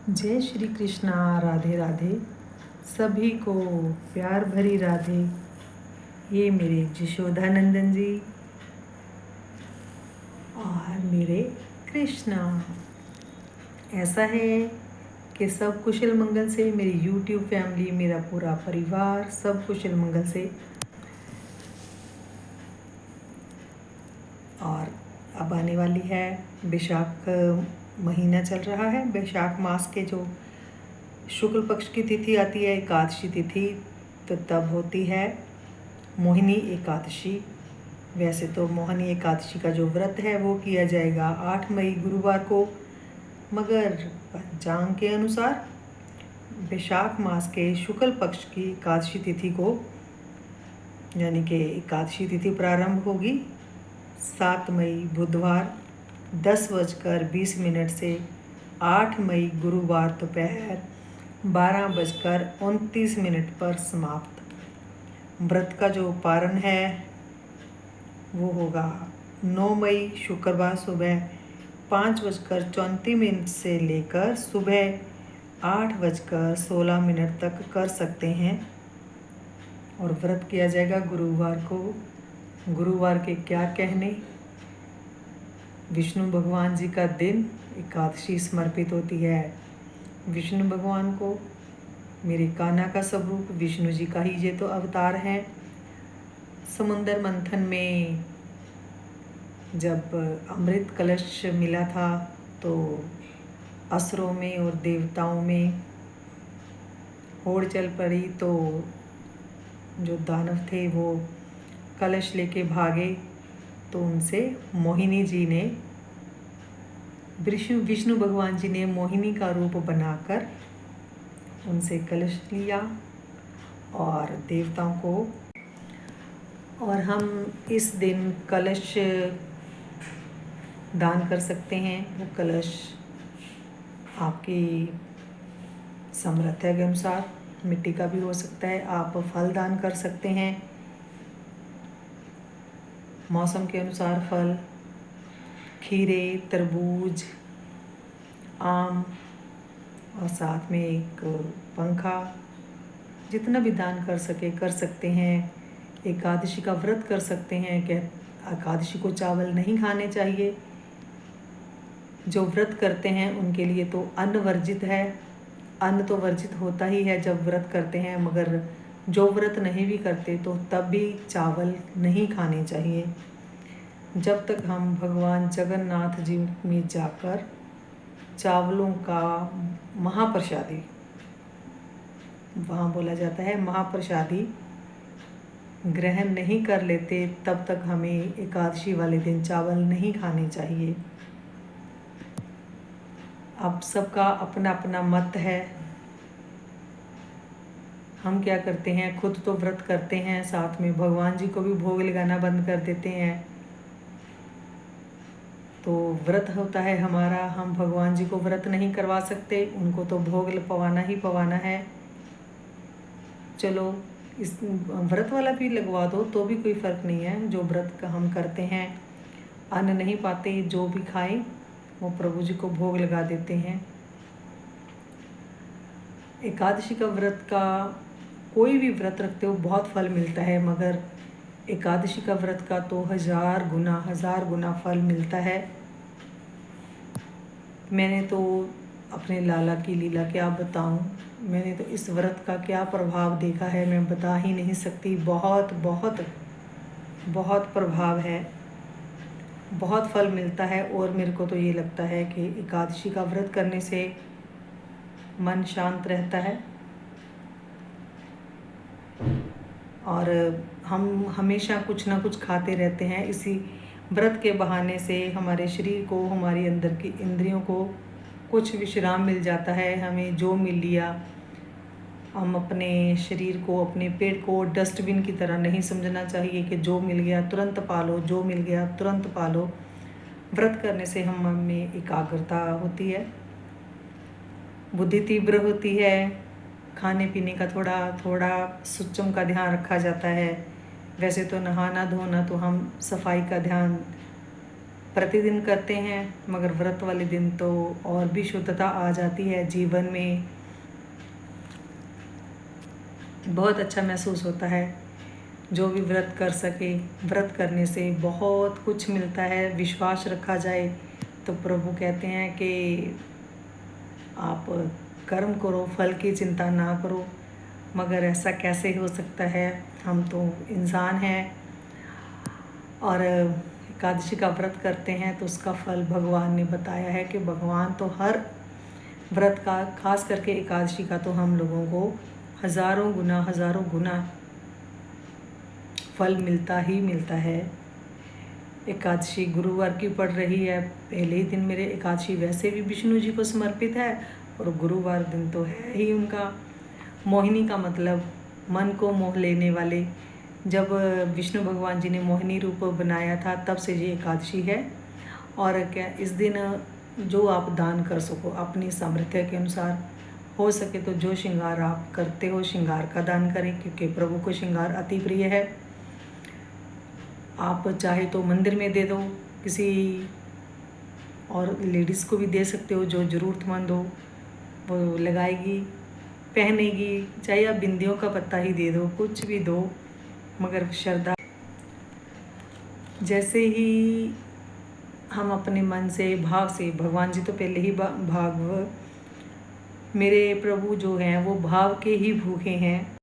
जय श्री कृष्णा। राधे राधे। सभी को प्यार भरी राधे। ये मेरे यशोदानंदन जी और मेरे कृष्णा। ऐसा है कि सब कुशल मंगल से मेरी YouTube फैमिली, मेरा पूरा परिवार सब कुशल मंगल से। और अब आने वाली है बैशाख महीना चल रहा है। बैशाख मास के जो शुक्ल पक्ष की तिथि आती है, एकादशी तिथि, तो तब होती है मोहिनी एकादशी। वैसे तो मोहिनी एकादशी का जो व्रत है वो किया जाएगा 8 मई गुरुवार को, मगर पंचांग के अनुसार बैशाख मास के शुक्ल पक्ष की एकादशी तिथि को, यानी कि एकादशी तिथि प्रारंभ होगी 7 मई बुधवार 10:20 से 8 मई गुरुवार दोपहर 12:29 पर समाप्त। व्रत का जो पारण है वो होगा 9 मई शुक्रवार सुबह 5:34 से लेकर सुबह 8:16 तक कर सकते हैं। और व्रत किया जाएगा गुरुवार को। गुरुवार के क्या कहने, विष्णु भगवान जी का दिन, एकादशी समर्पित होती है विष्णु भगवान को। मेरे कान्हा का स्वरूप विष्णु जी का ही ये तो अवतार है। समुंदर मंथन में जब अमृत कलश मिला था तो असुरों में और देवताओं में होड़ चल पड़ी, तो जो दानव थे वो कलश लेके भागे, तो उनसे मोहिनी जी ने, विष्णु भगवान जी ने मोहिनी का रूप बनाकर उनसे कलश लिया और देवताओं को। और हम इस दिन कलश दान कर सकते हैं। वो कलश आपकी सामर्थ्य के अनुसार मिट्टी का भी हो सकता है। आप फल दान कर सकते हैं, मौसम के अनुसार फल, खीरे, तरबूज, आम और साथ में एक पंखा, जितना भी दान कर सकते हैं। एकादशी का व्रत कर सकते हैं। एकादशी को चावल नहीं खाने चाहिए। जो व्रत करते हैं उनके लिए तो अन्न वर्जित है। अन्न तो वर्जित होता ही है जब व्रत करते हैं, मगर जो व्रत नहीं भी करते तो तब भी चावल नहीं खाने चाहिए। जब तक हम भगवान जगन्नाथ जी में जाकर चावलों का महाप्रसादी, वहाँ बोला जाता है महाप्रसादी, ग्रहण नहीं कर लेते, तब तक हमें एकादशी वाले दिन चावल नहीं खाने चाहिए। अब सबका अपना अपना मत है। हम क्या करते हैं, खुद तो व्रत करते हैं, साथ में भगवान जी को भी भोग लगाना बंद कर देते हैं। तो व्रत होता है हमारा, हम भगवान जी को व्रत नहीं करवा सकते, उनको तो भोग पवाना ही पवाना है। चलो इस व्रत वाला भी लगवा दो तो भी कोई फ़र्क नहीं है। जो व्रत का हम करते हैं, अन्न नहीं पाते, जो भी खाएं वो प्रभु जी को भोग लगा देते हैं। एकादशी का व्रत का, कोई भी व्रत रखते हो बहुत फल मिलता है, मगर एकादशी का व्रत का तो 1000 गुना फल मिलता है। मैंने तो अपने लाला की लीला क्या बताऊं, मैंने तो इस व्रत का क्या प्रभाव देखा है मैं बता ही नहीं सकती। बहुत बहुत बहुत प्रभाव है, बहुत फल मिलता है। और मेरे को तो ये लगता है कि एकादशी का व्रत करने से मन शांत रहता है। और हम हमेशा कुछ ना कुछ खाते रहते हैं। इसी व्रत के बहाने से हमारे शरीर को, हमारी अंदर की इंद्रियों को कुछ विश्राम मिल जाता है। हमें जो मिल लिया, हम अपने शरीर को, अपने पेट को डस्टबिन की तरह नहीं समझना चाहिए कि जो मिल गया तुरंत पालो, जो मिल गया तुरंत पालो। व्रत करने से हम में एकाग्रता होती है, बुद्धि तीव्र होती है, खाने पीने का थोड़ा थोड़ा सुचम का ध्यान रखा जाता है। वैसे तो नहाना धोना तो हम सफाई का ध्यान प्रतिदिन करते हैं, मगर व्रत वाले दिन तो और भी शुद्धता आ जाती है जीवन में। बहुत अच्छा महसूस होता है। जो भी व्रत कर सके, व्रत करने से बहुत कुछ मिलता है। विश्वास रखा जाए तो प्रभु कहते हैं कि आप कर्म करो, फल की चिंता ना करो। मगर ऐसा कैसे हो सकता है? हम तो इंसान हैं और एकादशी का व्रत करते हैं तो उसका फल भगवान ने बताया है कि भगवान तो हर व्रत का, खास करके एकादशी का, तो हम लोगों को हज़ारों गुना फल मिलता ही मिलता है। एकादशी गुरुवार की पड़ रही है। पहले ही दिन मेरे एकादशी वैसे भी विष्णु जी को समर्पित है और गुरुवार दिन तो है ही उनका। मोहिनी का मतलब मन को मोह लेने वाले। जब विष्णु भगवान जी ने मोहिनी रूप बनाया था तब से ये एकादशी है। और क्या इस दिन जो आप दान कर सको अपनी सामर्थ्य के अनुसार, हो सके तो जो श्रृंगार आप करते हो श्रृंगार का दान करें, क्योंकि प्रभु को श्रृंगार अति प्रिय है। आप चाहे तो मंदिर में दे दो, किसी और लेडीज़ को भी दे सकते हो जो ज़रूरतमंद हो, वो लगाएगी, पहनेगी। चाहे आप बिंदियों का पत्ता ही दे दो, कुछ भी दो, मगर श्रद्धा। जैसे ही हम अपने मन से, भाव से, भगवान जी तो पहले ही भाव, मेरे प्रभु जो हैं वो भाव के ही भूखे हैं।